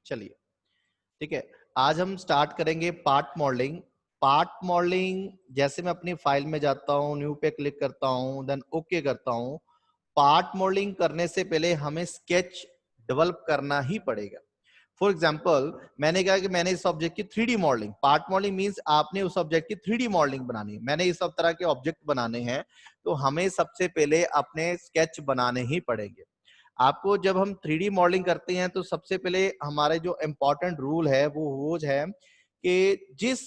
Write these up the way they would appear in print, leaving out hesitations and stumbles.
चलिए ठीक है, आज हम स्टार्ट करेंगे पार्ट मॉडलिंग। पार्ट मॉडलिंग जैसे मैं अपनी फाइल में जाता हूँ, न्यू पे क्लिक करता हूँ, देन ओके करता हूँ। पार्ट मॉडलिंग करने से पहले हमें स्केच डेवलप करना ही पड़ेगा। फॉर एग्जाम्पल मैंने कहा कि मैंने इस ऑब्जेक्ट की 3D modelling, part modelling means आपने उस ऑब्जेक्ट की 3D मॉडलिंग बनानी है, मैंने इस सब तरह के ऑब्जेक्ट बनाने हैं, तो हमें सबसे पहले अपने स्केच बनाने ही पड़ेंगे। आपको जब हम 3D मॉडलिंग करते हैं तो सबसे पहले हमारे जो इंपॉर्टेंट रूल है वो है कि जिस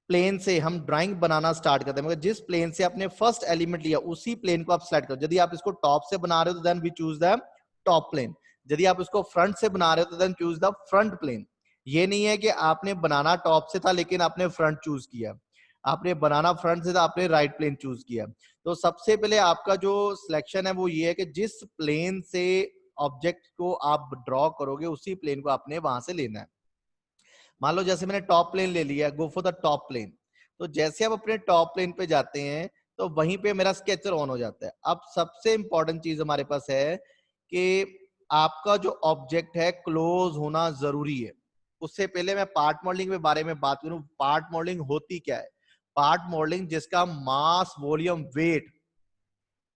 प्लेन से हम ड्राइंग बनाना स्टार्ट करते हैं, मगर जिस प्लेन से आपने फर्स्ट एलिमेंट लिया उसी प्लेन को आप सेलेक्ट करो। यदि आप इसको टॉप से बना रहे हो तो then we choose the top plane, यदि आप इसको फ्रंट से बना रहे हो तो then choose the front plane. ये नहीं है कि आपने बनाना टॉप से था लेकिन आपने फ्रंट चूज किया, आपने बनाना फ्रंट से था आपने राइट प्लेन चूज किया। तो सबसे पहले आपका जो सिलेक्शन है वो ये है कि जिस प्लेन से ऑब्जेक्ट को आप ड्रॉ करोगे उसी प्लेन को आपने वहां से लेना है। मान लो जैसे मैंने टॉप प्लेन ले लिया, go for the top plane. तो जैसे आप अपने टॉप प्लेन पे जाते हैं तो वहीं पे मेरा स्केचर ऑन हो जाता है। अब सबसे इंपॉर्टेंट चीज हमारे पास है कि आपका जो ऑब्जेक्ट है क्लोज होना जरूरी है। उससे पहले मैं पार्ट मॉडलिंग के बारे में बात करूं, पार्ट मॉडलिंग होती क्या है? पार्ट मॉडलिंग जिसका मास वॉल्यूम वेट,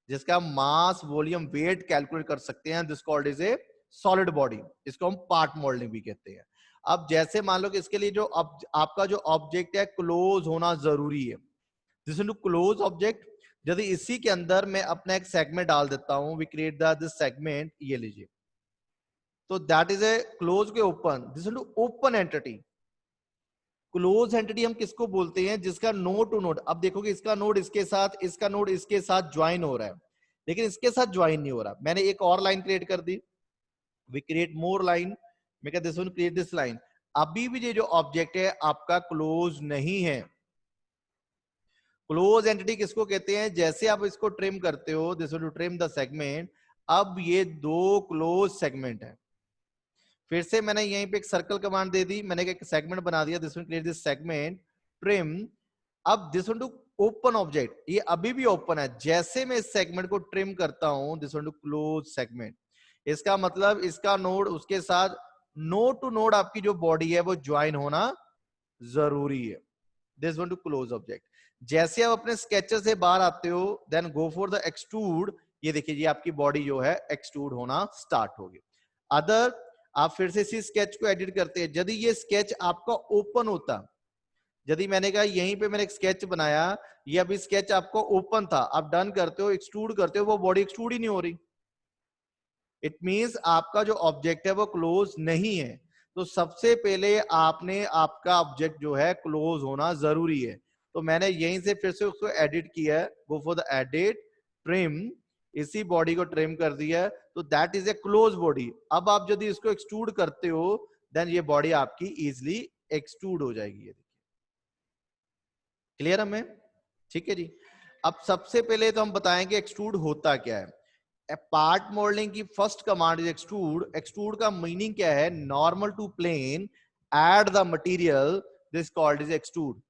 जिसका मास वॉल्यूम वेट कैलकुलेट कर सकते हैं, this called is A solid body, इसको हम पार्ट मॉडलिंग भी कहते हैं। अब जैसे मान लो कि इसके लिए जो आपका जो ऑब्जेक्ट है क्लोज होना जरूरी है, दिस टू क्लोज ऑब्जेक्ट। यदि इसी के अंदर मैं अपना एक सेगमेंट डाल देता हूं, वी क्रिएट दिस सेगमेंट, ये लीजिए, तो दैट इज ए क्लोज के open, this to open entity. Close entity हम किसको बोलते हैं? जिसका नोड टू नोड, अब देखोगे इसका नोड इसके साथ, इसका नोड इसके साथ ज्वाइन हो रहा है, लेकिन इसके साथ ज्वाइन नहीं हो रहा। मैंने एक और लाइन क्रिएट कर दी, वी क्रिएट मोर लाइन, मैं कहता this one create this line. अभी भी ये जो ऑब्जेक्ट है आपका क्लोज नहीं है। क्लोज एंटिटी किसको कहते हैं? जैसे आप इसको ट्रिम करते हो, this to trim the segment, अब ये दो क्लोज सेगमेंट है। फिर से मैंने यहीं पे एक सर्कल कमांड दे दी, मैंने एक सेगमेंट बना दिया, this one create this segment, trim. अब this one to open object, ये अभी भी ओपन है, जैसे मैं इस सेगमेंट को ट्रिम करता हूं, this one to close segment. इसका मतलब इसका नोड उसके साथ, नोड टू नोड आपकी जो बॉडी है वो ज्वाइन होना जरूरी है, this one to close object. जैसे आप अपने स्केचर से बाहर आते हो, then go for the extrude, ये देखिए जी आपकी बॉडी जो है एक्सट्रूड होना स्टार्ट होगी। अदर आप फिर से इसी स्केच को एडिट करते हैं, यदि ये स्केच आपका ओपन होता, यदि मैंने कहा यहीं पे मैंने एक स्केच बनाया, ये अभी स्केच आपको ओपन था, आप डन करते हो, एक्सट्रूड करते हो, वो बॉडी एक्सट्रूड ही नहीं हो रही, इट मींस आपका जो ऑब्जेक्ट है वो क्लोज नहीं है। तो सबसे पहले आपने आपका ऑब्जेक्ट जो है क्लोज होना जरूरी है। तो मैंने यहीं से फिर से उसको एडिट किया है, गो फॉर द एडिट, ट्रिम, इसी बॉडी को ट्रिम कर दिया, तो that is a close body. अब आप यदि इसको एक्सट्रूड करते हो, देन ये बॉडी आपकी इजिली एक्सट्रूड हो जाएगी। ये देखिए, क्लियर हमें? ठीक है जी। अब सबसे पहले तो हम बताएंगे एक्सट्रूड होता क्या है। पार्ट मॉडलिंग की first command is extrude. Extrude का मीनिंग क्या है? Normal to plane, add the material, this called is extrude.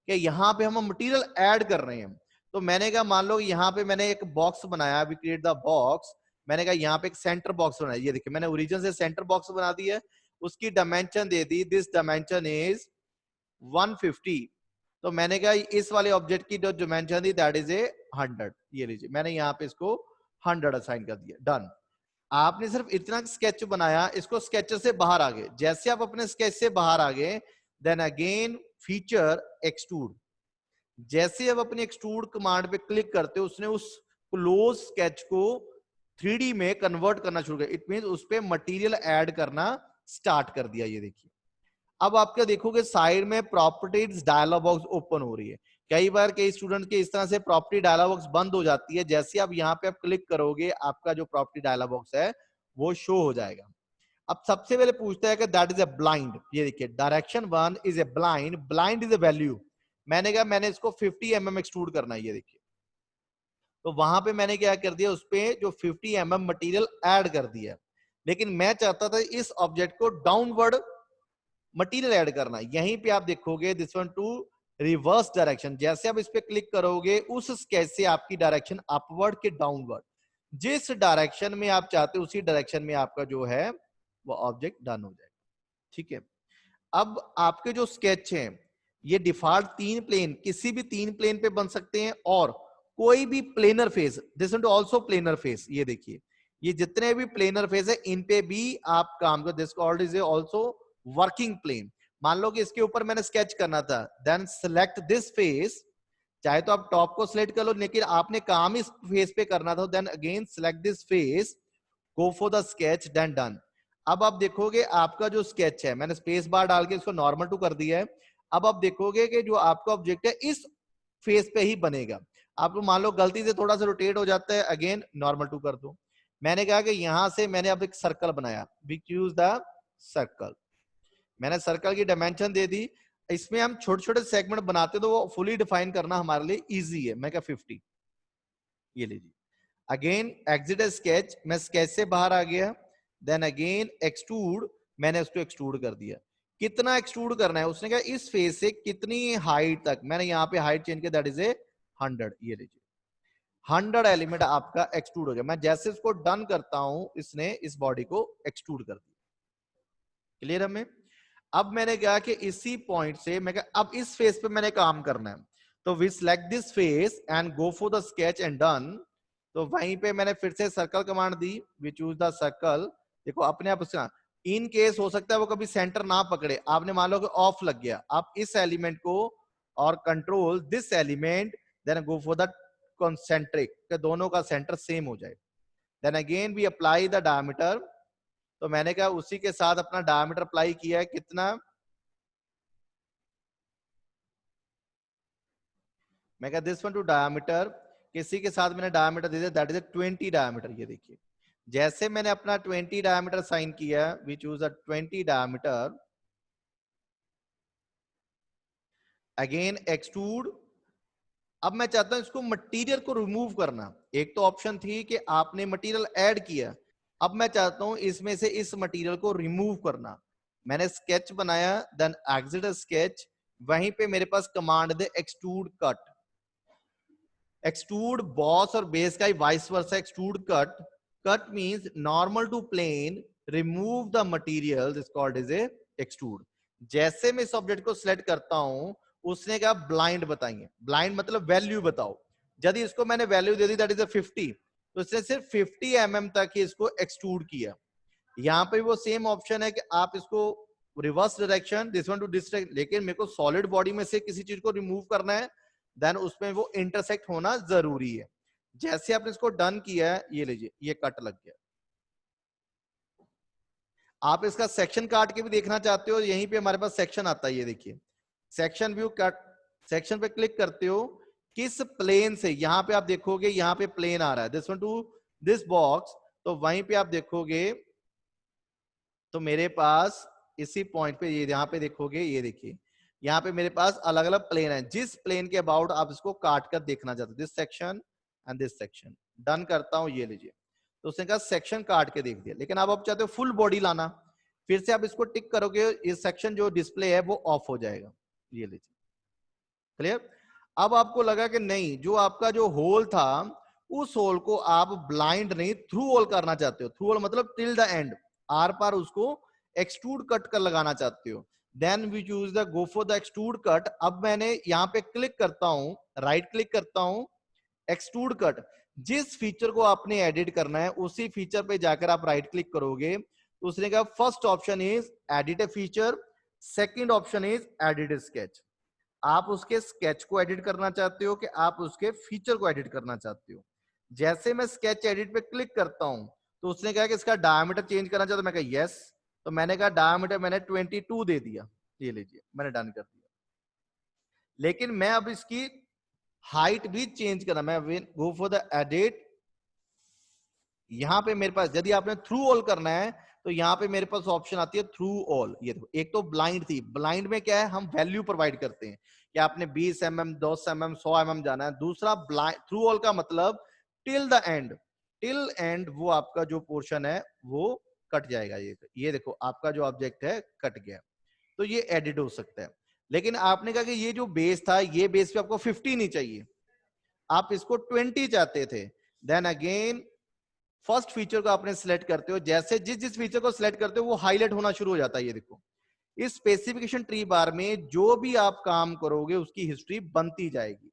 कि यहां पे हम मटेरियल ऐड कर रहे हैं। तो मैंने कहा मान लो यहां पे मैंने एक बॉक्स बनाया, वी क्रिएट द बॉक्स, मैंने कहा यहां पे एक सेंटर बॉक्स बनाया, ये देखिए मैंने ओरिजिन से सेंटर बॉक्स बना दी है, उसकी dimension they the, this dimension is 150। तो मैंने कहा इस वाले ऑब्जेक्ट की जो डायमेंशन थी दैट इज ए 100, ये लीजिए मैंने यहाँ पे इसको 100 असाइन कर दिया, डन। आपने सिर्फ इतना स्केच बनाया, इसको स्केचर से बाहर आ गए, जैसे आप अपने स्केच से बाहर आ गए, देन अगेन फीचर एक्सट्रूड। जैसे आप अपनी एक्सट्रूड कमांड पे क्लिक करते हो, उसने उस क्लोज स्केच को 3D में कन्वर्ट करना शुरू किया, इट मींस उस पे मटेरियल ऐड करना स्टार्ट कर दिया। ये देखिए अब आप क्या देखोगे, साइड में प्रॉपर्टीज डायलॉग बॉक्स ओपन हो रही है। कई बार कई स्टूडेंट के इस तरह से प्रॉपर्टी डायलॉग बॉक्स बंद हो जाती है, जैसे आप यहाँ पे आप क्लिक करोगे आपका जो प्रॉपर्टी डायलॉग बॉक्स है वो शो हो जाएगा। अब सबसे पहले पूछता है कि दैट इज ए ब्लाइंड, ये देखिए direction 1 is a blind, blind is a value. मैंने कहा मैंने इसको 50 mm एक्सट्रूड करना है, ये देखिए, तो वहां पे मैंने क्या कर दिया, उस पे जो 50 mm मटेरियल ऐड कर दिया। लेकिन मैं चाहता था इस ऑब्जेक्ट को डाउनवर्ड मटेरियल ऐड करना। यहीं पे आप देखोगे this one to reverse direction, जैसे आप इस पे क्लिक करोगे उस स्केच से आपकी डायरेक्शन अपवर्ड के डाउनवर्ड, जिस डायरेक्शन में आप चाहते हो उसी डायरेक्शन में आपका जो है वो ऑब्जेक्ट डन हो जाएगा। ठीक है, अब आपके जो स्केच हैं ये डिफॉल्ट 3 प्लेन, किसी भी 3 प्लेन पे बन सकते हैं, और कोई भी planar face, this is also planar face. ये देखिए ये जितने भी प्लेनर फेस है इन पे भी आप काम कर, this called is also working plane. मान लो कि इसके ऊपर मैंने स्केच करना था, देन सेलेक्ट दिस फेस, चाहे तो आप टॉप को सिलेक्ट कर लो, लेकिन आपने काम इस फेस पे करना था, then again select this face, go for the sketch, then done. अब आप देखोगे आपका जो स्केच है, मैंने स्पेस बार डाल के इसको नॉर्मल टू कर दिया है। अब आप देखोगे कि जो आपका ऑब्जेक्ट है इस फेस पे ही बनेगा। आप मान लो गलती से थोड़ा सा रोटेट हो जाता है, अगेन नॉर्मल टू कर दो। मैंने कहा कि यहां से मैंने अब एक सर्कल बनाया, वी चूज द सर्कल, मैंने सर्कल की डायमेंशन दे दी। इसमें हम छोटे छोटे सेगमेंट बनाते तो वो फुली डिफाइन करना हमारे लिए इजी है। मैं क्या 50, ये लीजिए, अगेन एग्जिट स्केच, मैं स्केच से बाहर आ गया, देन अगेन एक्सट्रूड, मैंने उसको एक्सट्रूड कर दिया। कितना एक्सट्रूड करना है, उसने कहा इस फेस से कितनी हाइट तक, मैंने यहाँ पे हाइट चेंज किया, दैट इज ए 100। ये लीजिए 100 एलिमेंट आपका एक्सट्रूड हो गया। मैं जैसे इसको डन करता हूं, इसने इस बॉडी को एक्सट्रूड कर दिया। क्लियर हमें? अब मैंने कहा कि इसी पॉइंट से मैं कहा अब इस फेस पे मैंने काम करना है, तो we select this face and go for the sketch and done. तो वहीं पे मैंने फिर से सर्कल कमांड दी, वी चूज द सर्कल। देखो अपने आप उसका इन केस हो सकता है वो कभी सेंटर ना पकड़े, आपने मान लो कि ऑफ लग गया, आप इस एलिमेंट को और control this element, then go for the concentric, दोनों का सेंटर सेम हो जाए। Then again we apply the diameter, तो मैंने कहा उसी के साथ अपना डायमीटर अप्लाई किया है, कितना, मैं कहा दिस वन टू डायमीटर, किसी के साथ मैंने डायमीटर दे दिया, दैट इज 20 डायमीटर। ये देखिए जैसे मैंने अपना 20 डायमीटर साइन किया, we choose a 20 diameter, again extrude. अब मैं चाहता हूं इसको मटेरियल को रिमूव करना। एक तो ऑप्शन थी कि आपने मटेरियल ऐड किया, अब मैं चाहता हूं इसमें से इस मटेरियल को रिमूव करना। मैंने स्केच बनाया, देन एग्जिट स्केच, वहीं पे मेरे पास कमांड दे एक्सट्रूड कट। एक्सट्रूड बॉस और बेस का ही vice versa extrude cut. Cut means normal to plane, remove the material, this called is a extrude. जैसे मैं इस ऑब्जेक्ट को सिलेक्ट करता हूं, उसने कहा ब्लाइंड बताइए, ब्लाइंड मतलब वैल्यू बताओ। यदि इसको मैंने value they the that is 50, तो इसने सिर्फ 50 mm तक ही इसको एक्सट्रूड किया। यहाँ पे वो सेम ऑप्शन है कि आप इसको reverse direction, this one to this, लेकिन मेरे को सॉलिड बॉडी में से किसी चीज को रिमूव करना है, देन उसमें वो इंटरसेक्ट होना जरूरी है। जैसे आपने इसको डन किया है, ये लीजिए ये कट लग गया। आप इसका सेक्शन काट के भी देखना चाहते हो, यहीं पे हमारे पास सेक्शन आता है, ये देखिए सेक्शन व्यू कट, सेक्शन पे क्लिक करते हो, किस प्लेन से, यहां पे आप देखोगे यहां पे प्लेन आ रहा है, this one to this box, तो वहीं पे आप देखोगे तो मेरे पास इसी पॉइंट पे, ये यहां पे देखोगे, ये देखिए यहाँ पे मेरे पास अलग अलग प्लेन है, जिस प्लेन के अबाउट आप इसको काट कर देखना चाहते हो, this section and this section. Done करता हूं, ये लीजिए, तो उसने कहा सेक्शन काट के देख दिया। लेकिन अब आप चाहते हो फुल बॉडी लाना, फिर से आप इसको टिक करोगे, ये सेक्शन जो डिस्प्ले है वो ऑफ हो जाएगा। ये लीजिए क्लियर। अब आपको लगा कि नहीं, जो आपका जो होल था, उस होल को आप ब्लाइंड नहीं थ्रू होल करना चाहते हो। थ्रू होल मतलब टिल द एंड, आर पार उसको एक्सट्रूड कट कर लगाना चाहते हो, then we choose the go for the extrude cut. अब मैंने यहाँ पे क्लिक करता हूं, राइट क्लिक करता हूं, एक्सट्रूड कट, जिस फीचर को आपने एडिट करना है उसी फीचर पे जाकर आप राइट क्लिक करोगे, तो उसने कहा first option is edit A feature, second option is edit A sketch. आप उसके स्केच को एडिट करना चाहते हो कि आप उसके फीचर को एडिट करना चाहते हो। जैसे मैं स्केच एडिट पे क्लिक करता हूं, तो उसने कहा कि इसका डायमीटर चेंज करना चाहता हूं, मैं कहा यस, तो मैंने कहा डायमीटर मैंने 22 दे दिया। ये लीजिए मैंने डन कर दिया। लेकिन मैं अब इसकी हाइट भी चेंज करना, मैं गो फॉर द एडिट, यहां पे मेरे पास यदि आपने थ्रू ऑल करना है तो यहां पे मेरे पास ऑप्शन आती है थ्रू ऑल। ये देखो, एक तो ब्लाइंड थी, ब्लाइंड में क्या है, हम वैल्यू प्रोवाइड करते हैं कि आपने 20 mm 10 mm 100 mm जाना है। दूसरा ब्लाइंड, थ्रू ऑल का मतलब till the and, till and वो आपका जो पोर्शन है वो कट जाएगा। ये देखो आपका जो ऑब्जेक्ट है कट गया, तो ये एडिट हो सकता है। लेकिन आपने कहा कि ये जो बेस था, ये बेस पे आपको 50 नहीं चाहिए, आप इसको 20 चाहते थे, देन अगेन फर्स्ट फीचर को आपने सिलेक्ट करते हो, जैसे जिस जिस फीचर को सिलेक्ट करते हो वो हाईलाइट होना शुरू हो जाता है। ये देखो, इस स्पेसिफिकेशन ट्री बार में जो भी आप काम करोगे उसकी हिस्ट्री बनती जाएगी।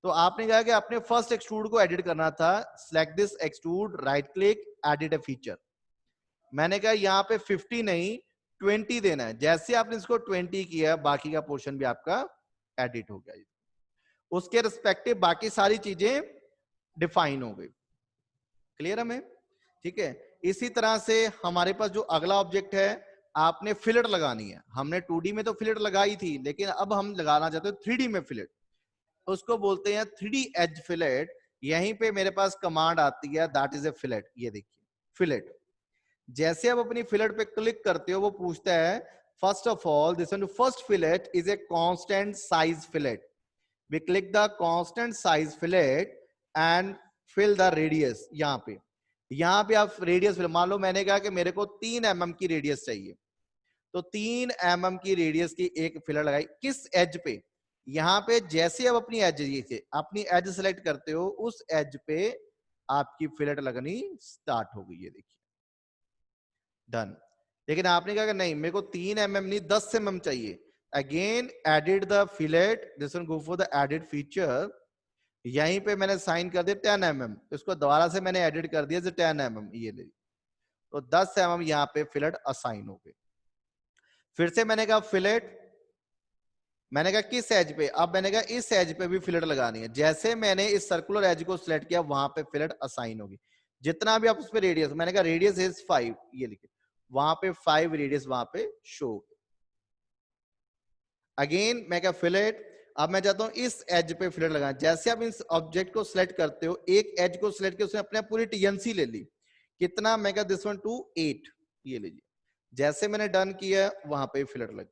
तो आपने कहा कि आपने फर्स्ट एक्सट्रूड को एडिट करना था, select this extrude, right click, edit a feature. मैंने कहा यहाँ पे 50 नहीं 20 देना है। जैसे आपने इसको 20 किया, बाकी का पोर्शन भी आपका एडिट हो गया, उसके रिस्पेक्टिव बाकी सारी चीजें डिफाइन हो गई। क्लियर है? मैं ठीक है। इसी तरह से हमारे पास जो अगला ऑब्जेक्ट है, आपने फिलेट लगानी है। हमने 2D में तो फिलेट लगाई थी, लेकिन अब हम लगाना चाहते हैं 3D में फिलेट। उसको बोलते हैं 3D एज फिलेट। यहीं पे मेरे पास कमांड आती है, दैट इज ए फिलेट। ये देखिए फिलेट। जैसे आप अपनी फिलेट पे क्लिक करते हो, वो पूछता है first of all this first fillet is a constant size fillet. We click the constant size fillet and fill the radius. यहाँ पे आप रेडियस, मान लो मैंने कहा कि मेरे को 3 mm की रेडियस चाहिए, तो 3 mm की रेडियस की एक फिलेट लगाई। किस एज पे? यहाँ पे जैसे आप अपनी एज, अपनी एज सेलेक्ट करते हो, उस एज पे आपकी फिलेट लगनी स्टार्ट हो गई। ये देखिए डन। लेकिन आपने कहा कि नहीं, मेरे को 3 mm नहीं 10 mm चाहिए। Again edit the fillet, this one go for the edit feature. यहीं पे मैंने साइन कर दिया 10 mm, इसको दोबारा से मैंने एडिट कर दिया 10 mm। ये ले, तो 10 mm यहाँ पे फिलेट असाइन हो गए। फिर से मैंने कहा फिलेट, मैंने कहा किस एज पे? अब मैंने कहा इस एज पे भी फिलेट लगानी है। जैसे मैंने इस सर्कुलर एज को सिलेक्ट किया, वहां पे फिलेट असाइन होगी। जितना भी आप उस पे रेडियस, मैंने कहा रेडियस इज 5, ये लिखे, वहां पे 5 रेडियस वहां पे शो। अगेन मैं क्या फिलेट, अब मैं चाहता हूं इस एज पे फिलेट लगाना। जैसे आप इस ऑब्जेक्ट को सिलेक्ट करते हो, एक एज को सिलेक्ट किया, उसने अपने पूरी टीएनसी ले ली। कितना? मैं क्या दिस वन टू 8, ये लीजिए। जैसे मैंने डन किया, वहां पे फिलेट लगी।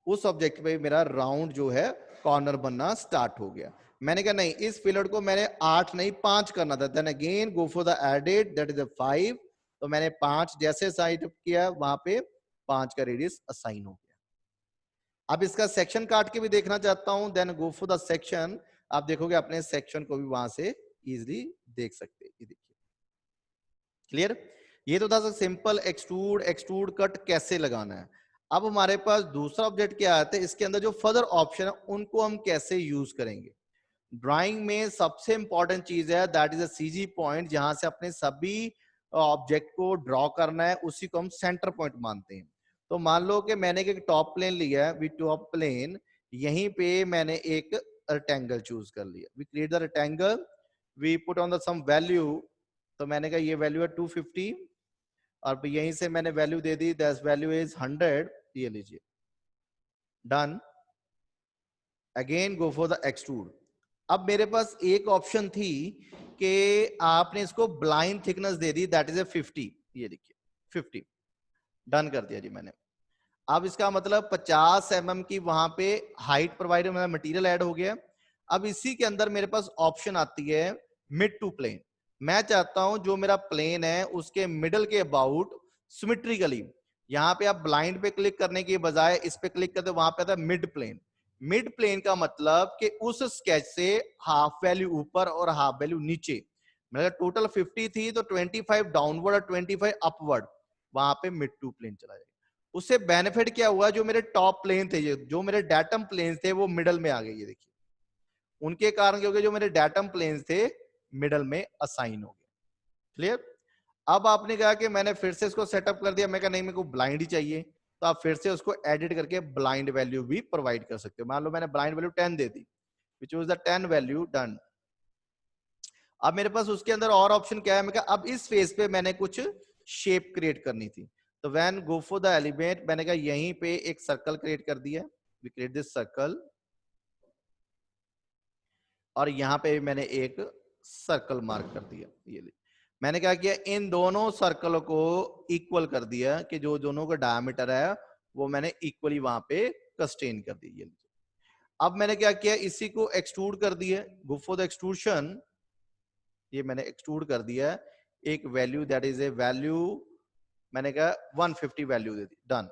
उस ऑब्जेक्ट पे मेरा राउंड जो है कॉर्नर बनना स्टार्ट हो गया। मैंने कहा नहीं, इस फिलेट को मैंने 8 नहीं 5 करना था। Then again go for the edit, that is 5। तो मैंने 5 जैसे साइड किया, वहां पे 5 का रेडियस असाइन हो गया। अब इसका सेक्शन काट के भी देखना चाहता हूं, then go for the section. आप देखोगे अपने सेक्शन को भी वहां से इजिली देख सकते हैं। ये देखिए क्लियर। ये तो था सिंपल एक्सट्रूड, एक्सट्रूड कट कैसे लगाना है। अब हमारे पास दूसरा ऑब्जेक्ट क्या आता है, इसके अंदर जो फर्दर ऑप्शन है उनको हम कैसे यूज करेंगे। ड्राइंग में सबसे इंपॉर्टेंट चीज है that is a CG point, जहां से अपने सभी ऑब्जेक्ट को ड्रॉ करना है, उसी को हम सेंटर पॉइंट मानते हैं। तो मान लो कि मैंने एक टॉप प्लेन लिया है, वी टॉप प्लेन, यहीं पे मैंने एक रेक्टेंगल चूज कर लिया। We create the rectangle, we put on the some value. तो मैंने कहा ये वैल्यू है 250, और यहीं से मैंने value they the, that value is 100। ये लीजिए done. Again go for the extrude. अब मेरे पास एक ऑप्शन थी कि आपने इसको blind thickness they the, that is ए 50। ये देखिए 50 डन कर दिया जी मैंने। अब इसका मतलब 50 mm की वहां पे हाइट प्रोवाइड, मटेरियल ऐड हो गया। अब इसी के अंदर मेरे पास ऑप्शन आती है मिड टू प्लेन। मैं चाहता हूं जो मेरा प्लेन है उसके मिडल के अबाउट सिमेट्रिकली, यहां पे आप ब्लाइंड पे क्लिक करने की बजाय इस पे क्लिक करते, वहां पे आता है मिड प्लेन। मिड प्लेन का मतलब कि उस स्केच से हाफ वैल्यू ऊपर और हाफ वैल्यू नीचे, मतलब टोटल 50 थी तो 25 डाउनवर्ड और 25 अपवर्ड, वहां पे मिड टू प्लेन चला जाएगा। उससे बेनिफिट क्या हुआ, जो मेरे टॉप प्लेन थे, जो मेरे डाटम प्लेन थे, वो मिडल में आ गए। ये देखिए उनके कारण क्योंकि जो मेरे डाटम प्लेन थे मिडल में असाइन हो गए। क्लियर। अब आपने कहा कि मैंने फिर से इसको सेटअप कर दिया, मैं कहा नहीं मेरे को ब्लाइंड ही चाहिए, तो आप फिर से उसको एडिट करके ब्लाइंड वैल्यू भी प्रोवाइड कर सकते हो। मान लो मैंने blind value 10 they the, which was the 10 value, done. अब मेरे पास उसके अंदर और ऑप्शन क्या है, मैं कहा अब इस फेस पे मैंने कुछ शेप क्रिएट करनी थी। तो when go for the element, मैंने कहा यहीं पे एक सर्कल क्रिएट कर दिया, वी क्रिएट दिस सर्कल, और यहां पे मैंने एक सर्कल मार्क कर दिया। ये मैंने क्या किया, इन दोनों सर्कलों को इक्वल कर दिया, कि जो दोनों का डायमीटर है वो मैंने इक्वली वहां पे कंस्ट्रेन कर दी। ये अब मैंने क्या किया, इसी को एक्सट्रूड कर दिया, गो फॉर द एक्सट्रूशन। ये मैंने एक्सट्रूड कर दिया, एक value that is A value, मैंने कहा 150 वैल्यू दे दी, डन।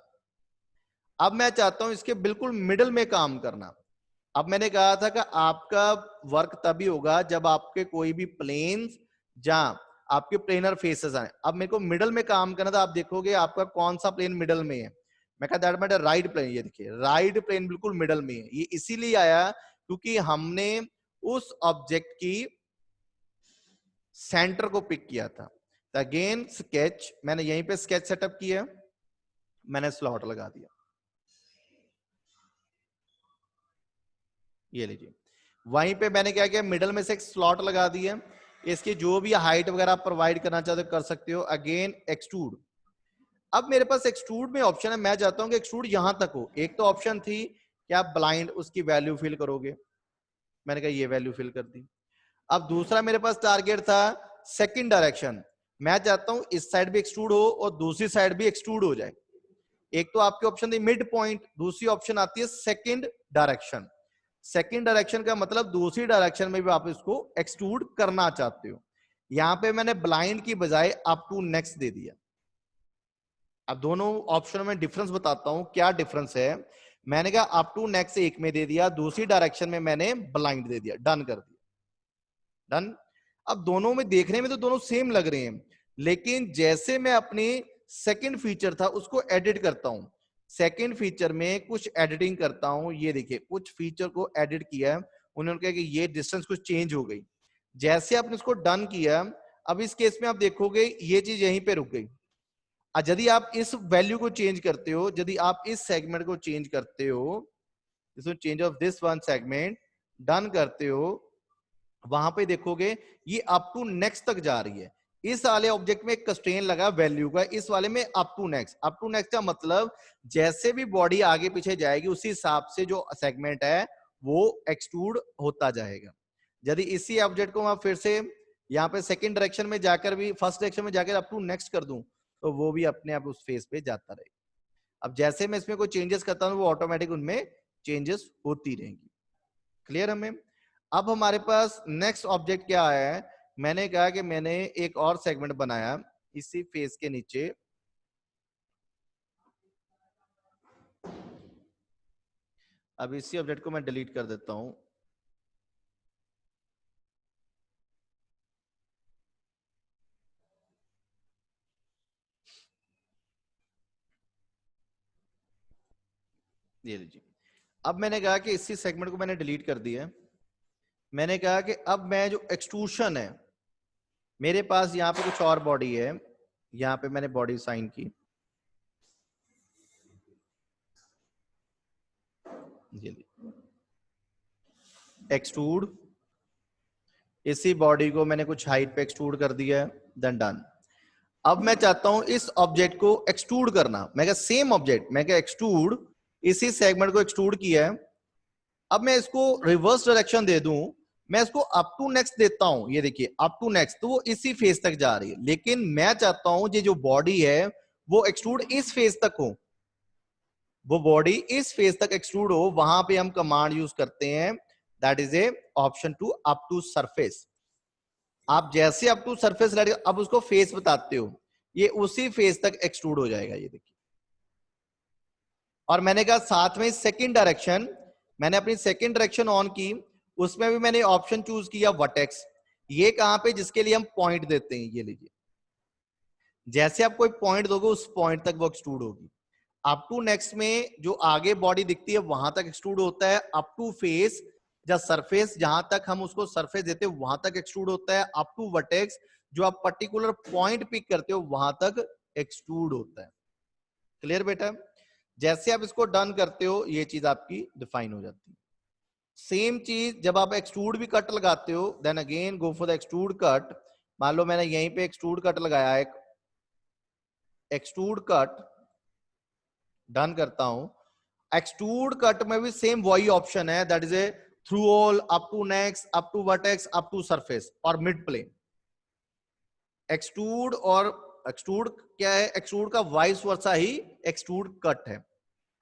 अब मैं चाहता हूं इसके बिल्कुल मिडल में काम करना। अब मैंने कहा था कि आपका वर्क तभी होगा जब आपके कोई भी प्लेन जहां आपके प्लेनर फेसेस आए। अब मेरे को मिडल में काम करना था, आप देखोगे आपका कौन सा प्लेन मिडल में है, मैं कहता दैट मैटर राइट प्लेन। ये देखिए राइट प्लेन बिल्कुल मिडल में है। ये इसीलिए आया क्योंकि हमने उस ऑब्जेक्ट की सेंटर को पिक किया था। अगेन स्केच, मैंने यहीं पे स्केच सेटअप किया, मैंने स्लॉट लगा दिया, ये लीजिए। वहीं पे मैंने क्या किया, मिडल में से एक स्लॉट लगा दिया। इसकी जो भी हाइट वगैरह प्रोवाइड करना चाहते हो कर सकते हो। अगेन एक्सट्रूड, अब मेरे पास एक्सट्रूड में ऑप्शन है, मैं चाहता हूं कि एक्सट्रूड यहां तक हो। एक तो ऑप्शन थी कि आप ब्लाइंड उसकी वैल्यू फिल करोगे, मैंने कहा ये वैल्यू फिल कर दी। अब दूसरा मेरे पास टारगेट था सेकंड डायरेक्शन, मैं चाहता हूं इस साइड भी एक्सट्रूड हो और दूसरी साइड भी एक्सट्रूड हो जाए। एक तो आपके ऑप्शन थी मिड पॉइंट, दूसरी ऑप्शन आती है सेकंड डायरेक्शन। सेकंड डायरेक्शन का मतलब दूसरी डायरेक्शन में भी आप इसको एक्सट्रूड करना चाहते हो। यहां पे मैंने ब्लाइंड की बजाय अप टू नेक्स्ट दे दिया। अब दोनों ऑप्शन में डिफरेंस बताता हूं क्या डिफरेंस है। मैंने कहा अप टू नेक्स्ट एक में दे दिया, दूसरी डायरेक्शन में मैंने ब्लाइंड दे दिया, डन कर दिया, डन। अब दोनों में देखने में तो दोनों सेम लग रहे हैं, लेकिन जैसे मैं अपनी सेकंड फीचर था उसको एडिट करता हूं, सेकंड फीचर में कुछ एडिटिंग करता हूं, ये देखिए कुछ फीचर को एडिट किया है, उन्होंने कहा कि ये डिस्टेंस कुछ चेंज हो गई। जैसे आपने उसको डन किया, अब इस केस में आप देखोगे ये चीज यहीं पे रुक गई। यदि आप इस वैल्यू को चेंज करते हो, यदि आप इस सेगमेंट को चेंज करते हो, इसमें change of this one segment done करते हो, वहां पे देखोगे ये अप टू नेक्स्ट तक जा रही है। इस वाले ऑब्जेक्ट में एक कंस्ट्रेंट लगा वैल्यू का, इस वाले में up to next. Up to next का मतलब जैसे भी बॉडी आगे पीछे जाएगी उसी हिसाब से जो सेगमेंट है वो एक्सट्रूड होता जाएगा। यदि इसी ऑब्जेक्ट को मैं फिर से यहाँ पे सेकंड डायरेक्शन में जाकर भी फर्स्ट डायरेक्शन में जाकर अप टू नेक्स्ट कर दूं तो वो भी अपने आप उस फेस पे जाता रहेगा। अब जैसे मैं इसमें कोई चेंजेस करता हूं वो ऑटोमेटिक उनमें चेंजेस होती रहेंगी। क्लियर हमें। अब हमारे पास नेक्स्ट ऑब्जेक्ट क्या आया है, मैंने कहा कि मैंने एक और सेगमेंट बनाया इसी फेस के नीचे, अब इसी ऑब्जेक्ट को मैं डिलीट कर देता हूं। ये लीजिए, अब मैंने कहा कि इसी सेगमेंट को मैंने डिलीट कर दिया। मैंने कहा कि अब मैं जो एक्सट्रूशन है, मेरे पास यहां पे कुछ और बॉडी है, यहां पे मैंने बॉडी साइन की, एक्सट्रूड, इसी बॉडी को मैंने कुछ हाइट पे एक्सट्रूड कर दिया है, देन डन। अब मैं चाहता हूं इस ऑब्जेक्ट को एक्सट्रूड करना, मैं सेम ऑब्जेक्ट, मैं एक्सट्रूड, इसी सेगमेंट को एक्सट्रूड किया है। अब मैं इसको रिवर्स डायरेक्शन दे दूं, मैं इसको अप टू नेक्स्ट देता हूं, ये देखिए अप टू नेक्स्ट, तो वो इसी फेस तक जा रही है। लेकिन मैं चाहता हूं ये जो बॉडी है वो एक्सट्रूड इस फेस तक हो, वो बॉडी इस फेस तक एक्सट्रूड हो। वहां पे हम कमांड यूज करते हैं, that is a option to up to surface. आप जैसे अप टू सरफेस अब उसको फेस बताते हो, ये उसी फेस तक एक्सट्रूड हो जाएगा, ये देखिए। और मैंने कहा साथ में सेकंड डायरेक्शन, मैंने अपनी सेकंड डायरेक्शन ऑन की, उसमें भी मैंने ऑप्शन चूज किया वर्टेक्स। ये कहां पे, जिसके लिए हम पॉइंट देते हैं, ये लीजिए, जैसे आप कोई पॉइंट दोगे उस पॉइंट तक वो एक्सट्रूड होगी। अप टू नेक्स्ट में जो आगे बॉडी दिखती है वहां तक एक्सट्रूड होता है, अप टू फेस या सरफेस जहां तक हम उसको सरफेस देते हैं वहां तक एक्सट्रूड होता है, अप टू वर्टेक्स जो आप पर्टिकुलर पॉइंट पिक करते हो वहां तक एक्सट्रूड होता है। क्लियर बेटा। जैसे आप इसको डन करते हो ये चीज आपकी डिफाइन हो जाती है। सेम चीज जब आप एक्सट्रूड भी कट लगाते हो, then again go for the extrude cut. मान लो मैंने यहीं पे एक्सट्रूड कट लगाया, एक एक्सट्रूड कट डन करता हूं। एक्सट्रूड कट में भी सेम वही ऑप्शन है, that is a through all, up to next, up to vertex, up to surface और मिड प्लेन। एक्सट्रूड और एक्सट्रूड क्या है, एक्सट्रूड का वाइस वर्सा ही एक्सट्रूड कट है।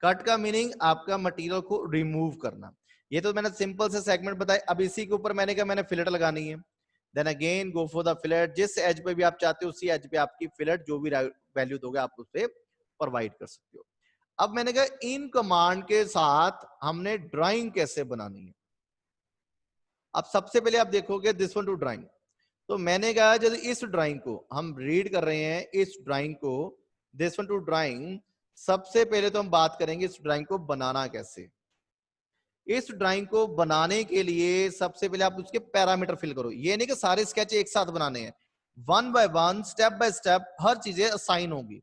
कट का मीनिंग आपका मटेरियल को रिमूव करना। ये तो मैंने सिंपल से सेगमेंट बताया। अब इसी के ऊपर मैंने कहा मैंने फिलेट लगानी है, then again go for the fillet. जिस एज पे भी आप चाहते हो उसी एज पे आपकी फिलेट जो भी वैल्यू दोगे आप उससे प्रोवाइड कर सकते हो। अब मैंने कहा इन कमांड के साथ हमने ड्राइंग कैसे बनानी है। अब सबसे पहले आप देखोगे दिस वन टू ड्राइंग, तो मैंने कहा जब इस ड्राइंग को हम रीड कर रहे हैं, इस ड्राइंग को, दिस वन टू ड्राइंग, सबसे पहले तो हम बात करेंगे इस ड्राइंग को बनाना कैसे। इस ड्राइंग को बनाने के लिए सबसे पहले आप उसके पैरामीटर फिल करो। ये नहीं कि सारे स्केच एक साथ बनाने हैं, one by one, step by step हर चीजें असाइन होगी।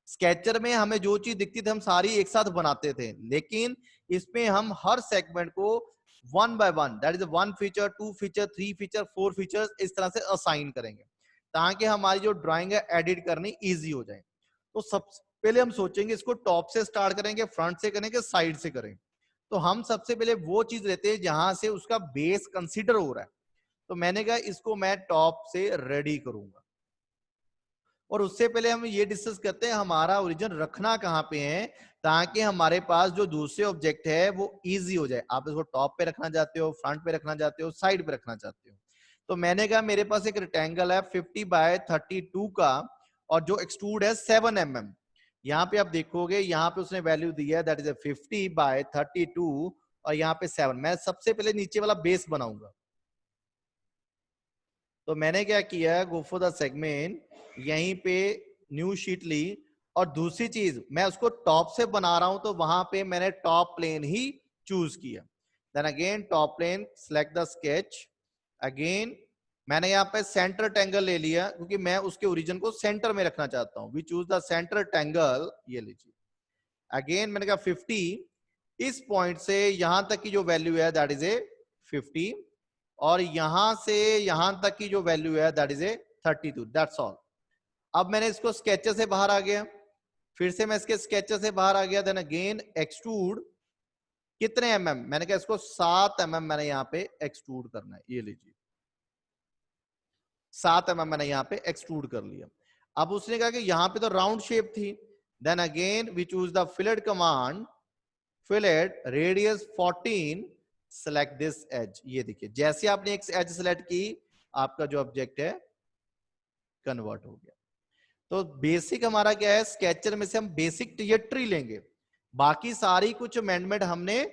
स्केचर में हमें जो चीज दिखती थी हम सारी एक साथ बनाते थे, लेकिन इसमें हम हर सेगमेंट को one by one, that is one feature, two feature, three feature, four feature, इस तरह से असाइन करेंगे ताकि हमारी जो ड्राइंग है एडिट करनी इजी हो जाए। तो सबसे पहले हम सोचेंगे इसको टॉप से स्टार्ट करेंगे, फ्रंट से करेंगे, साइड से करें। तो हम सबसे पहले वो चीज लेते हैं जहां से उसका बेस कंसीडर हो रहा है। तो मैंने कहा इसको मैं टॉप से रेडी करूंगा, और उससे पहले हम ये डिस्कस करते हैं हमारा ओरिजिन रखना कहाँ पे है, ताकि हमारे पास जो दूसरे ऑब्जेक्ट है वो इजी हो जाए। आप इसको टॉप पे रखना चाहते हो, फ्रंट पे रखना चाहते हो, साइड पे रखना चाहते हो। तो मैंने कहा मेरे पास एक रेक्टेंगल है 50 बाय 32 का, और जो एक्सट्रूड है 7 mm। यहाँ पे आप देखोगे यहाँ पे उसने वैल्यू दी है, दैट इज 50 बाय 32, और यहाँ पे 7। मैं सबसे पहले नीचे वाला बेस बनाऊंगा। तो मैंने क्या किया, गो फॉर द सेगमेंट, यहीं पे न्यू शीट ली, और दूसरी चीज मैं उसको टॉप से बना रहा हूं तो वहां पे मैंने टॉप प्लेन ही चूज किया। Then again top plane, select the sketch. Again मैंने यहाँ पे सेंटर ट्रायंगल ले लिया क्योंकि मैं उसके ओरिजिन को सेंटर में रखना चाहता हूँ। We choose the center triangle, ये लीजिए। अगेन मैंने कहा 50, इस पॉइंट से यहां तक की जो वैल्यू है दैट इज ए 50, और यहां से यहां तक की जो वैल्यू है that is A 32। That's all. अब मैंने इसको स्केचर से बाहर आ गया, फिर से मैं इसके स्केचर से बाहर आ गया। देन अगेन एक्सट्रूड, कितने mm, मैंने कहा इसको 7 mm मैंने यहाँ पे एक्सट्रूड करना है। ये लीजिए 7 mm मैंने यहाँ पे एक्सट्रूड कर लिया। अब उसने कहा कि यहाँ पे तो राउंड शेप थी। Then again we choose the fillet command, fillet radius 14, select this edge. ये देखिए जैसे आपने एक एज सेलेक्ट की, आपका जो ऑब्जेक्ट है कन्वर्ट हो गया। तो बेसिक हमारा क्या है, स्केचर में से हम बेसिक ट्रैजेक्टरी लेंगे, बाकी सारी कुछ अमेंडमेंट हमने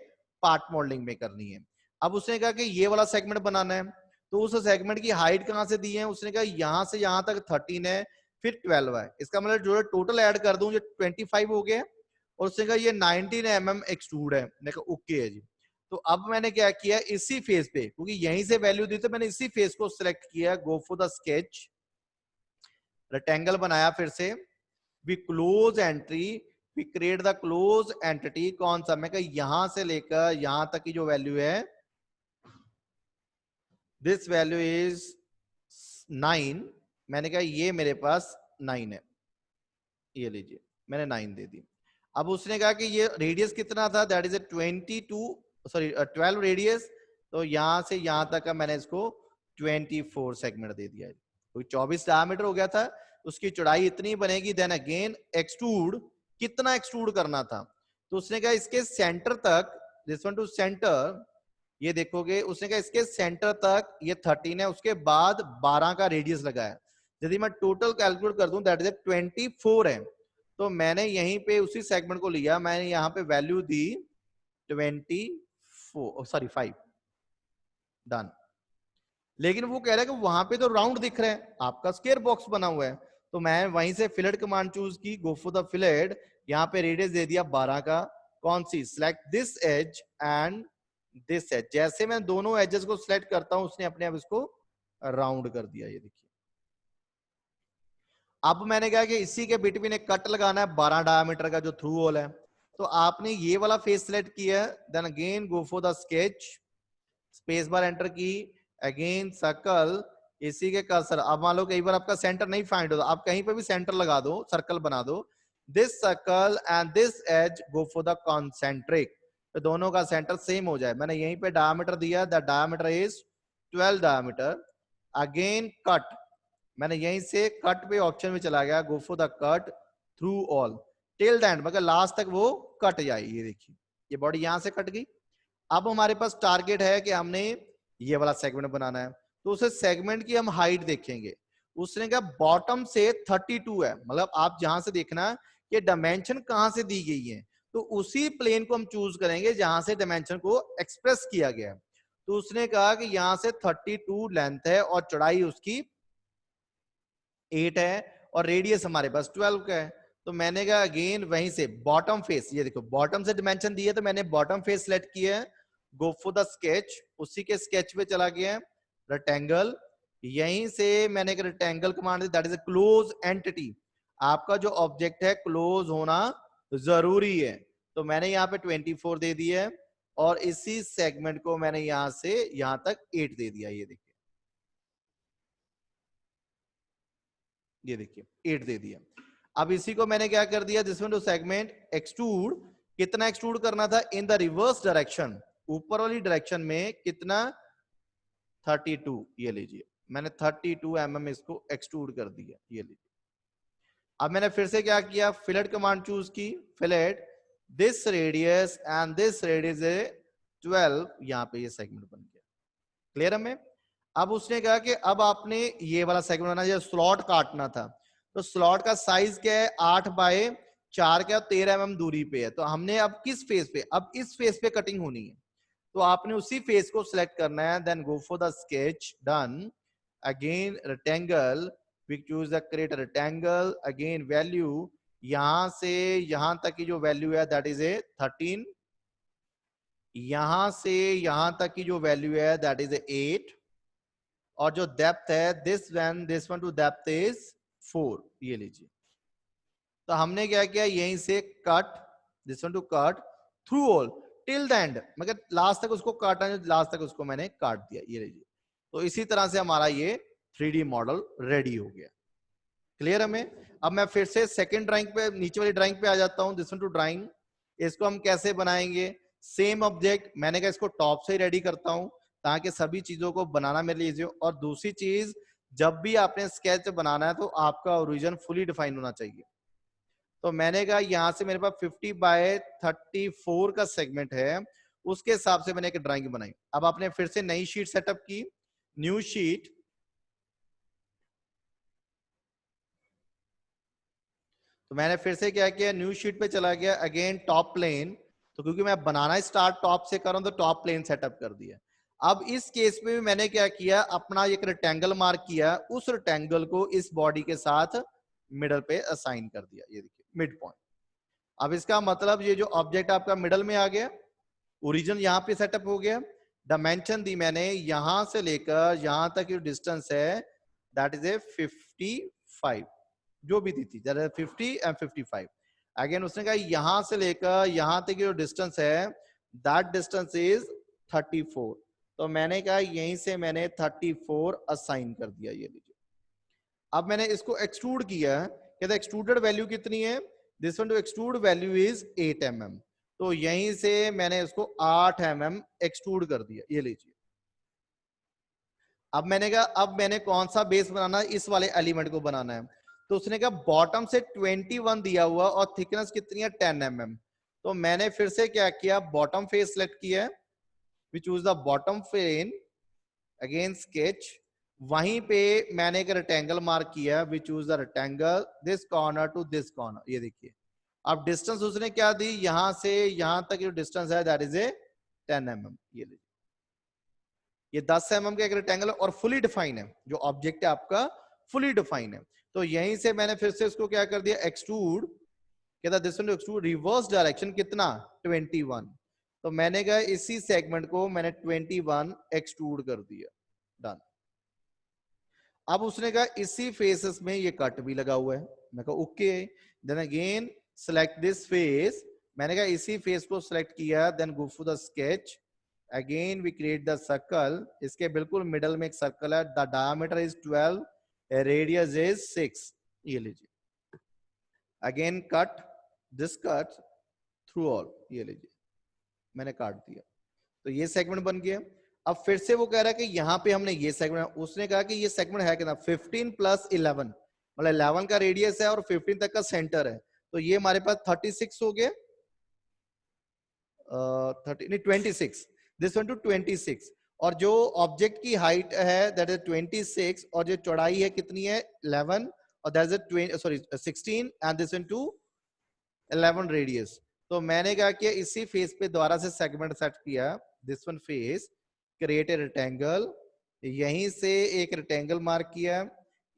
पार्ट मॉडलिंग में करनी है। अब उसने कहा कि ये वाला सेगमेंट बनाना है, तो उस सेगमेंट की हाइट कहां से दी है, उसने कहा यहां से यहां तक 13 है, फिर 12 है। इसका मतलब जो टोटल ऐड कर दूं, ये 25 हो गया, और उसने कहा ये 19 mm एक्सट्रूड है। मैंने कहा ओके है जी। तो अब मैंने क्या किया, इसी फेस पे, क्योंकि यहीं से वैल्यू दी, तो मैंने इसी फेस को सिलेक्ट किया, go for the sketch, rectangle बनाया, फिर से we close entry, we create the close entity. कौन सा, मैं कहा यहां से लेकर यहां तक की जो वैल्यू है, दिस वैल्यू इज 9। मैंने कहा ये मेरे पास 9 है, ये लीजिए मैंने 9 दे दी। अब उसने कहा कि ये रेडियस कितना था, दैट इज 12 रेडियस, तो यहां से यहां तक का मैंने इसको 24 सेगमेंट दे दिया। तो 24 डायमीटर हो गया था, उसकी चौड़ाई इतनी बनेगी। देन अगेन एक्सट्रूड, कितना एक्सट्रूड करना था, तो उसने कहा इसके सेंटर तक, दिस वन टू सेंटर, ये देखोगे उसने कहा इसके सेंटर तक ये 13 है, उसके बाद 12 का रेडियस लगाया। यदि मैं टोटल कैलकुलेट कर दूं दैट इज 24 है, तो मैंने यहीं पे उसी सेगमेंट को लिया, मैंने यहाँ पे वैल्यू दी 5 डन। लेकिन वो कह रहा है कि वहां पे तो राउंड दिख रहा है, आपका स्क्वायर बॉक्स बना हुआ है। तो मैं वहीं से फिलेट कमांड चूज की, गो फॉर द फिलेट, यहाँ पे रेडियस दे दिया 12 का। कौन सी, select this edge and this edge. जैसे मैं दोनों एजेस को सिलेक्ट करता हूं, उसने अपने आप इसको राउंड कर दिया। ये देखिए अब मैंने कहा कि इसी के बिटवीन एक कट लगाना है 12 डायमीटर का, जो थ्रू होल है। तो आपने ये वाला फेस सिलेक्ट किया, then again go for the sketch, space bar enter की, अगेन सर्कल, इसी के कर्सर। अब मान लो कई बार आपका सेंटर नहीं फाइंड होता, आप कहीं पे भी सेंटर लगा दो, सर्कल बना दो, this circle and this edge, go for the concentric, तो दोनों का सेंटर सेम हो जाए। मैंने यहीं पे डायमीटर दिया, the diameter is 12 diameter. Again cut, मैंने यहीं से कट पे ऑप्शन में चला गया, गो for the cut through all till the and, मगर लास्ट तक वो कट जाए। ये देखिए ये बॉडी यहां से कट गई। अब हमारे पास टारगेट है कि हमने ये वाला सेगमेंट बनाना है, तो उसे सेगमेंट की हम हाइट देखेंगे। उसने कहा बॉटम से 32 है, मतलब आप जहां से देखना कि डायमेंशन कहां से दी गई है, तो उसी प्लेन को हम चूज करेंगे जहां से डायमेंशन को एक्सप्रेस किया गया है। तो उसने कहा कि यहां से 32 लेंथ है और चौड़ाई उसकी 8 है और रेडियस हमारे पास 12 का है। तो मैंने कहा अगेन वहीं से बॉटम फेस, ये देखो बॉटम से डिमेंशन दी है तो मैंने बॉटम फेस सेलेक्ट किया है, गो फॉर द स्केच, उसी के स्केच पे चला गया है, रेक्टेंगल, यहीं से मैंने एक rectangle command the, that is a close entity. आपका जो ऑब्जेक्ट है क्लोज होना जरूरी है, तो मैंने यहाँ पे 24 दे दिया है और इसी सेगमेंट को मैंने यहां से यहां तक 8 दे दिया। ये देखिए 8 दे दिया। अब इसी को मैंने क्या कर दिया, this one to segment extrude, कितना एक्सट्रूड करना था इन द रिवर्स डायरेक्शन, ऊपर वाली डायरेक्शन में कितना 32, ये लीजिए मैंने 32 mm इसको एक्सट्रूड कर दिया, ये लीजिए। अब मैंने फिर से क्या किया, फिलेट कमांड चूज की, fillet this radius and this radius 12, यहां पे ये सेगमेंट बन गया। क्लियर है? में अब उसने कहा कि अब आपने ये वाला सेगमेंट बनाना, जो स्लॉट काटना था, तो स्लॉट का साइज क्या है 8/4 का, 13 mm दूरी पे है। तो हमने अब किस फेस पे, अब इस फेस पे कटिंग होनी है, तो आपने उसी फेस को सिलेक्ट करना है, then go for the sketch, done, again rectangle, we choose the create rectangle, again value यहां से यहां तक की जो वैल्यू है दैट इज ए 13, यहां से यहां तक की जो वैल्यू है दैट इज ए 8, और जो डेप्थ है this one to depth is 4, ये लीजिए। तो हमने क्या किया, यहीं से cut, this one to cut through all till the and, मगर लास्ट तक उसको काटा, लास्ट तक उसको मैंने काट दिया, ये लीजिए। तो इसी तरह से हमारा ये 3D मॉडल रेडी हो गया। क्लियर है? हमें अब मैं फिर से सेकंड ड्राइंग पे, नीचे वाली ड्राइंग पे आ जाता हूं, दिस वन टू ड्राइंग। इसको हम कैसे बनाएंगे, सेम ऑब्जेक्ट, मैंने कहा इसको टॉप से ही रेडी करता हूं ताकि सभी चीजों को बनाना मेरे लिए इजी हो। और दूसरी चीज, जब भी आपने स्केच बनाना है तो आपका ओरिजिन फुली डिफाइन होना चाहिए। तो मैंने कहा यहां से मेरे पास 50/34 का सेगमेंट है, उसके हिसाब से मैंने एक ड्राइंग बनाई। अब आपने फिर से नई शीट सेटअप की, न्यू शीट, तो मैंने फिर से क्या किया, न्यू शीट पे चला गया, अगेन टॉप प्लेन, तो क्योंकि मैं बनाना स्टार्ट टॉप से कर रहा हूं तो टॉप प्लेन सेटअप कर दिया। अब इस केस में भी मैंने क्या किया, अपना एक रेक्टेंगल मार्क किया, उस रेक्टेंगल को इस बॉडी के साथ मिडल पे असाइन कर दिया, ये देखिए मिड पॉइंट। अब इसका मतलब ये जो ऑब्जेक्ट आपका मिडल में आ गया, ओरिजिन यहाँ पे सेटअप हो गया, डायमेंशन दी मैंने यहां से लेकर यहां तक जो डिस्टेंस है दैट इज ए 55, जो भी दी थी 50 एंड 55। अगेन उसने कहा यहां से लेकर यहां तक जो डिस्टेंस है दैट डिस्टेंस इज 34, तो मैंने कहा यहीं से मैंने 34 असाइन कर दिया, ये लीजिए। अब मैंने इसको एक्सट्रूड किया, कहता एक्सट्रूडेड वैल्यू कितनी है, this one to extrude value is 8 mm, तो यहीं से मैंने इसको 8 mm एक्सट्रूड कर दिया, ये लीजिए। अब मैंने कहा अब मैंने कौन सा बेस बनाना है, इस वाले एलिमेंट को बनाना है, तो उसने कहा बॉटम से 21 दिया हुआ और थिकनेस कितनी है 10 mm, तो मैंने फिर से क्या किया, बॉटम फेस सेलेक्ट किया, we choose the bottom face, again sketch, वहीं पे मैंने एक रेक्टेंगल मार्क किया, we choose the rectangle, this corner to this corner, ये देखिए। अब डिस्टेंस उसने क्या दी, यहां से यहां तक जो डिस्टेंस है दैट इज ए 10 mm, ये लीजिए। ये 10 mm का एक रेक्टेंगल है और फुली डिफाइन है, जो ऑब्जेक्ट है आपका फुली डिफाइन है। तो यहीं से मैंने फिर से इसको क्या कर दिया, एक्सट्रूड, कहता this one to extrude reverse direction कितना 21, तो मैंने कहा इसी सेगमेंट को मैंने 21 एक्सट्रूड कर दिया, डन। अब उसने कहा इसी फेसेस में ये कट भी लगा हुआ है, मैं कहा okay, then again select this face, मैंने कहा इसी फेस को सिलेक्ट किया, then go for the sketch, again we create the circle, इसके बिल्कुल मिडल में एक सर्कल है, the diameter is 12, radius is 6, ये लीजिए। Again cut, this cut through all, ये लीजिए मैंने काट दिया, तो ये सेगमेंट बन गया। अब फिर से वो कह रहा है कि यहाँ पे हमने ये सेगमेंट, उसने कहा कि ये सेगमेंट है कितना 15 + 11, मतलब 11 का रेडियस है और 15 तक का सेंटर है, तो ये हमारे पास 36 हो गया, 30 नहीं 26, दिस वन टू 26, और जो ऑब्जेक्ट की हाइट है दैट इज 26, और जो चौड़ाई है कितनी है 11, और that is sorry 16, and this one to 11 radius. तो मैंने क्या किया, इसी फेस पे दोबारा से सेगमेंट सेट किया, this one face, create a rectangle, यहीं से एक रेक्टेंगल मार्क किया,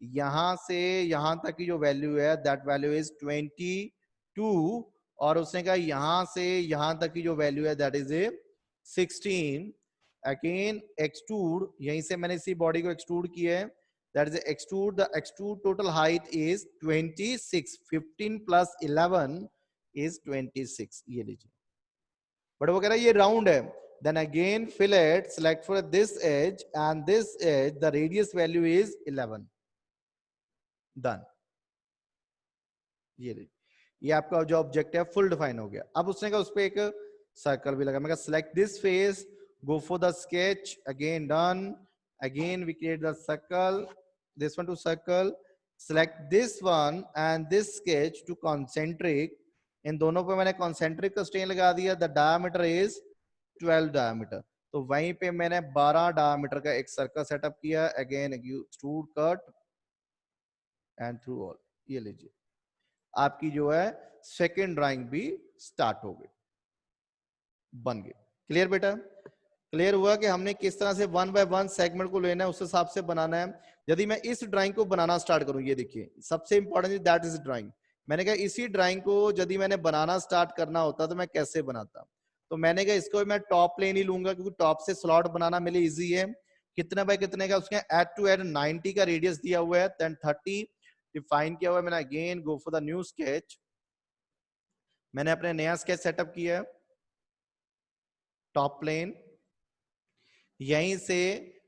यहां से यहां तक की जो वैल्यू है दैट वैल्यू इज 22, और उसने कहा यहां से यहां तक की जो वैल्यू है that is A 16। Again extrude, यहीं से मैंने इसी बॉडी को एक्सट्रूड किया है, that is extrude, the extrude total height is 26, 15 plus 11 is 26, ये लीजिए। बट वो कह रहा है ये राउंड है, then again fillet, select for this edge and this edge, the radius value is 11, done। ये आपका जो ऑब्जेक्ट है फुल डिफाइन हो गया। अब उसने कहा उस पर एक सर्कल भी लगा, मैं कहा select this face, go for the sketch, again done, again we create the circle, this one to circle, select this one and this sketch to concentric, इन दोनों पे मैंने concentric का स्ट्रेन लगा दिया, the diameter is 12 diameter, तो वहीं पे मैंने 12 डायमीटर का एक सर्कल सेटअप किया, again extrude cut and through all. ये लीजिए आपकी जो है सेकेंड ड्राइंग भी स्टार्ट हो गई, बन गई। क्लियर बेटा? क्लियर हुआ कि हमने किस तरह से 1 बाय 1 सेगमेंट को लेना है, उस हिसाब से बनाना है। यदि मैं इस ड्राइंग को बनाना स्टार्ट करूं, ये देखिए सबसे इंपॉर्टेंट दैट इज ड्राइंग। मैंने कहा इसी ड्राइंग को यदि मैंने बनाना स्टार्ट करना होता तो मैं कैसे बनाता, तो मैंने कहा इसको मैं टॉप प्लेन ही लूंगा, क्योंकि टॉप से स्लॉट बनाना मेरे लिए इजी है। कितने बाय कितने का, उसके एड टू एड 90 का रेडियस दिया हुआ है, देन 30 डिफाइन किया हुआ है। मैंने again go for the new sketch, मैंने अपने नया स्केच सेटअप किया है, टॉप प्लेन, यहीं से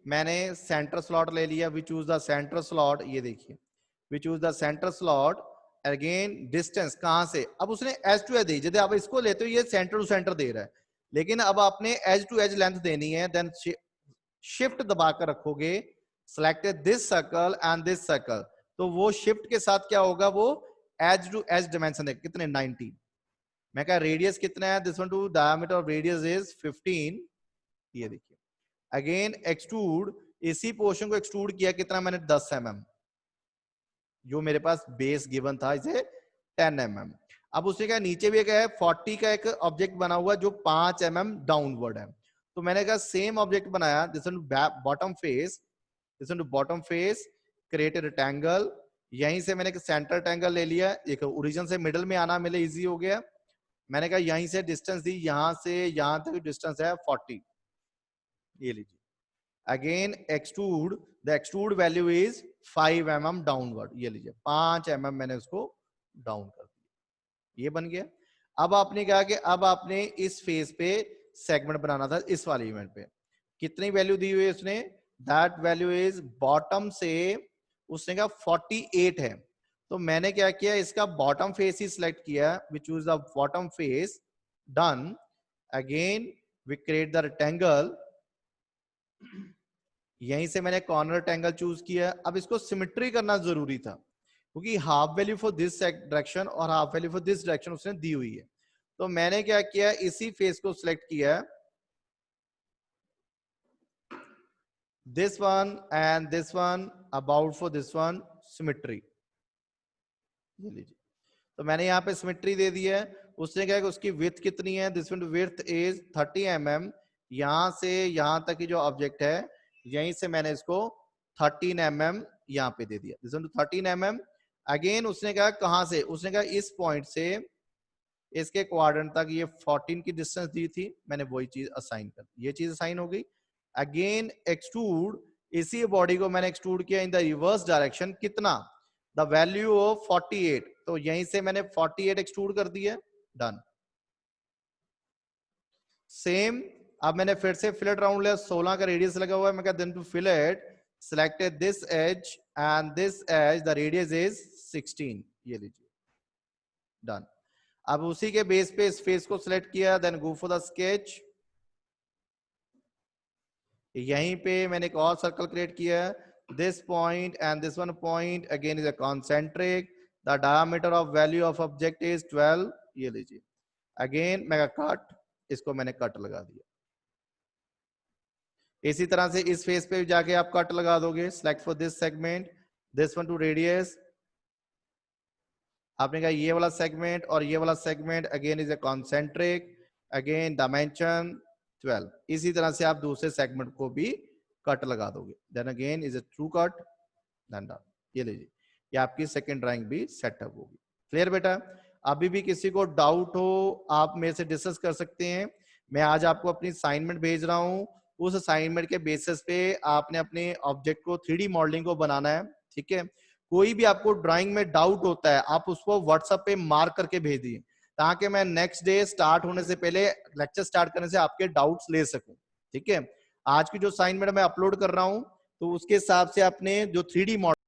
मैंने सेंटर स्लॉट ले लिया, we choose the center slot, ये देखिए we choose the center slot. Again distance कहां से, अब उसने एज टू एज दी, यदि आप इसको लेते हो ये सेंटर टू सेंटर दे रहा है, लेकिन अब आपने एज टू एज लेंथ देनी है, देन शिफ्ट दबाकर रखोगे, selected this circle and this circle, तो वो शिफ्ट के साथ क्या होगा, वो एज टू एज डिमेंशन है कितने 90। मैं कहा रेडियस कितना है, this one to diameter of radius is 15, ये देखिए। अगेन एक्सट्रूड, इसी पोर्शन को एक्सट्रूड किया कितना मैंने 10 mm, जो मेरे पास बेस गिवन था इसे 10 mm। अब उसने कहा नीचे भी एक है 40 का एक ऑब्जेक्ट बना हुआ जो 5 mm डाउनवर्ड है, तो मैंने कहा सेम ऑब्जेक्ट बनाया, this one bottom face, this one bottom face, create a rectangle, यहीं से मैंने एक सेंटर ट्रायंगल ले लिया, एक ओरिजिन से मिडल में आना मेरे इजी हो गया। मैंने कहा यहीं से डिस्टेंस दी, यहां से यहां तक डिस्टेंस है 40, ये लीजिए। Again extrude, the extrude value is 5 mm downward, ये लीजिए 5 mm मैंने उसको डाउन कर दिया, ये बन गया। अब आपने कहा कि अब आपने इस फेस पे सेगमेंट बनाना था, इस वाले इवेंट पे कितनी वैल्यू दी हुई है उसने, दैट वैल्यू इज बॉटम से उसने कहा 48 है, तो मैंने क्या किया इसका बॉटम फेस ही सिलेक्ट किया, we choose the bottom face, done. Again we create the rectangle, यहीं से मैंने कॉर्नर ट्रायंगल चूज किया। अब इसको सिमेट्री करना जरूरी था, क्योंकि half value for this direction और half value for this direction उसने दी हुई है, तो मैंने क्या किया इसी फेस को सिलेक्ट किया, this one and this one, about for this one symmetry, ये लीजिए। तो मैंने यहाँ पे सिमेट्री दे दी है। उसने कहा कि उसकी विड्थ कितनी है, this one width is 30 mm, यहां से यहां तक की जो ऑब्जेक्ट है यहीं से मैंने इसको 13 mm यहाँ पे दे दिया, दिस वन 13 mm। अगेन उसने कहा कहां से, उसने कहा इस पॉइंट से इसके क्वाड्रेंट तक ये 14 की डिस्टेंस दी थी, मैंने वही चीज असाइन कर दी, ये चीज असाइन हो गई। अगेन एक्सट्रूड, इसी बॉडी को मैंने एक्सट्रूड किया इन द रिवर्स डायरेक्शन, कितना, द वैल्यू ऑफ 48, तो यहीं से मैंने 48 एक्सट्रूड कर दिया, डन। सेम अब मैंने फिर से फिलेट राउंड लिया, 16 का रेडियस लगा हुआ है, मैं कहता then to fillet selected this edge and this edge, the radius is 16, ये लीजिए, डन। अब उसी के बेस पे इस फेस को सिलेक्ट किया, then go for the sketch, यहीं पे मैंने एक और सर्कल क्रिएट किया, this point and this one point again is a concentric, the diameter of value of object is 12, ये लीजिए। अगेन मैं कट, इसको मैंने कट लगा दिया। इसी तरह से इस फेस पे जाके आप कट लगा दोगे, select for this segment, this one to radius, आपने कहा ये वाला सेगमेंट और ये वाला segment again is A concentric, again dimension 12, इसी तरह से आप दूसरे सेगमेंट को भी कट लगा दोगे, then again is a through cut, then done. ये लीजिए, ये आपकी सेकंड ड्राइंग भी सेटअप होगी। क्लियर बेटा? अभी भी किसी को डाउट हो आप मेरे से डिस्कस कर सकते हैं। मैं आज आपको अपनी असाइनमेंट भेज रहा हूँ, उस असाइनमेंट के बेसिस पे आपने अपने ऑब्जेक्ट को 3D मॉडलिंग को बनाना है, ठीक है? कोई भी आपको ड्राइंग में डाउट होता है, आप उसको व्हाट्सएप पे मार्क करके भेज दिए, ताकि मैं नेक्स्ट डे स्टार्ट होने से पहले, लेक्चर स्टार्ट करने से आपके डाउट्स ले सकूं, ठीक है? आज की जो असाइनमेंट मैं अपलोड कर रहा हूं, तो उसके हिसाब से आपने जो 3D मॉडल